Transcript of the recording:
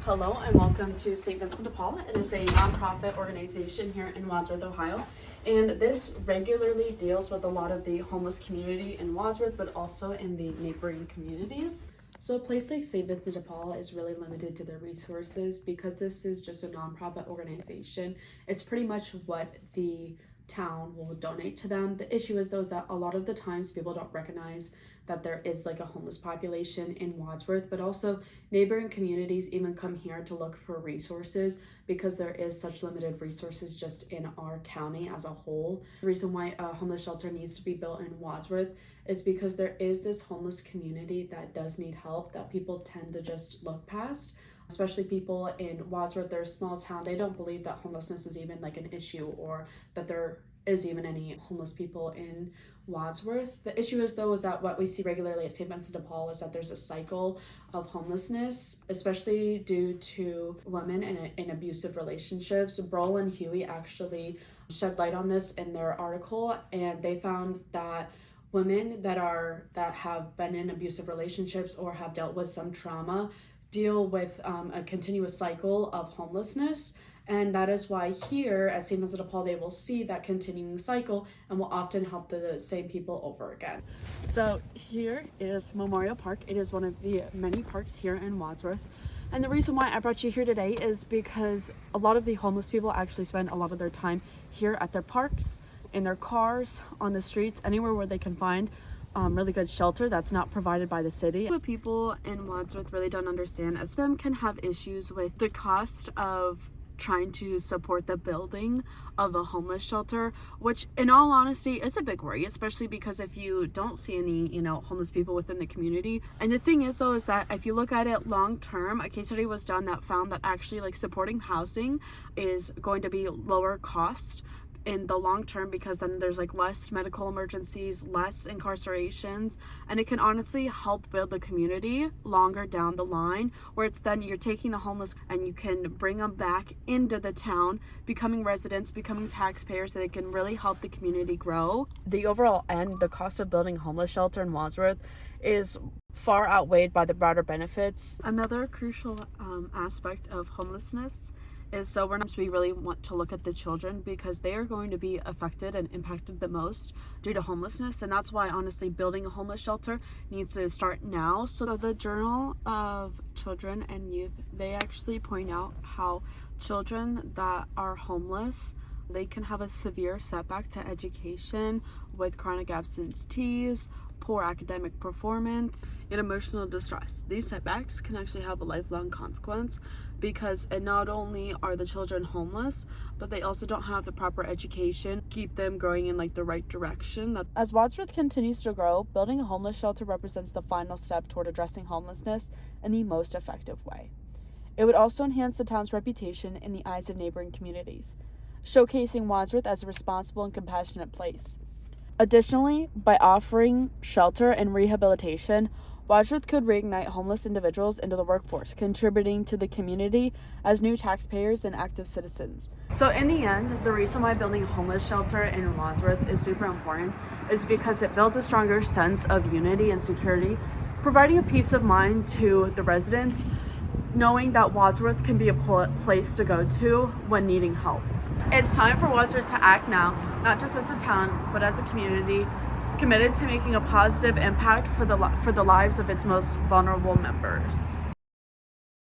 Hello and welcome to St. Vincent de Paul. It is a nonprofit organization here in Wadsworth, Ohio, and this regularly deals with a lot of the homeless community in Wadsworth, but also in the neighboring communities. So a place like St. Vincent de Paul is really limited to their resources because this is just a nonprofit organization. It's pretty much what the town will donate to them. The issue is though is that a lot of the times people don't recognize that there is like a homeless population in Wadsworth, but also neighboring communities even come here to look for resources because there is such limited resources just in our county as a whole. The reason why a homeless shelter needs to be built in Wadsworth is because there is this homeless community that does need help that people tend to just look past. Especially people in Wadsworth, they're a small town, they don't believe that homelessness is even like an issue or that there is even any homeless people in Wadsworth. The issue is though is that what we see regularly at St. Vincent de Paul is that there's a cycle of homelessness, especially due to women in abusive relationships. Broll and Huey actually shed light on this in their article, and they found that women that have been in abusive relationships or have dealt with some trauma deal with a continuous cycle of homelessness. And that is why here at St. Vincent de Paul, they will see that continuing cycle and will often help the same people over again. So here is Memorial Park. It is one of the many parks here in Wadsworth. And the reason why I brought you here today is because a lot of the homeless people actually spend a lot of their time here at their parks, in their cars, on the streets, anywhere where they can find really good shelter that's not provided by the city. What people in Wadsworth really don't understand is them can have issues with the cost of trying to support the building of a homeless shelter, which in all honesty is a big worry, especially because if you don't see any homeless people within the community. And the thing is though is that if you look at it long term, a case study was done that found that actually like supporting housing is going to be lower cost in the long term, because then there's like less medical emergencies, less incarcerations, and it can honestly help build the community longer down the line, where it's then you're taking the homeless and you can bring them back into the town, becoming residents, becoming taxpayers, so they can really help the community grow. The overall end, the cost of building a homeless shelter in Wadsworth is far outweighed by the broader benefits. Another crucial aspect of homelessness is so we really want to look at the children, because they are going to be affected and impacted the most due to homelessness, and that's why honestly building a homeless shelter needs to start now. So the Journal of Children and Youth, they actually point out how children that are homeless, they can have a severe setback to education with chronic absentees, poor academic performance, and emotional distress. These setbacks can actually have a lifelong consequence, because not only are the children homeless, but they also don't have the proper education keep them growing in like the right direction. As Wadsworth continues to grow, building a homeless shelter represents the final step toward addressing homelessness in the most effective way. It would also enhance the town's reputation in the eyes of neighboring communities, showcasing Wadsworth as a responsible and compassionate place. Additionally, by offering shelter and rehabilitation, Wadsworth could reignite homeless individuals into the workforce, contributing to the community as new taxpayers and active citizens. So in the end, the reason why building a homeless shelter in Wadsworth is super important is because it builds a stronger sense of unity and security, providing a peace of mind to the residents, knowing that Wadsworth can be a place to go to when needing help. It's time for Wadsworth to act now, not just as a town, but as a community, committed to making a positive impact for the lives of its most vulnerable members.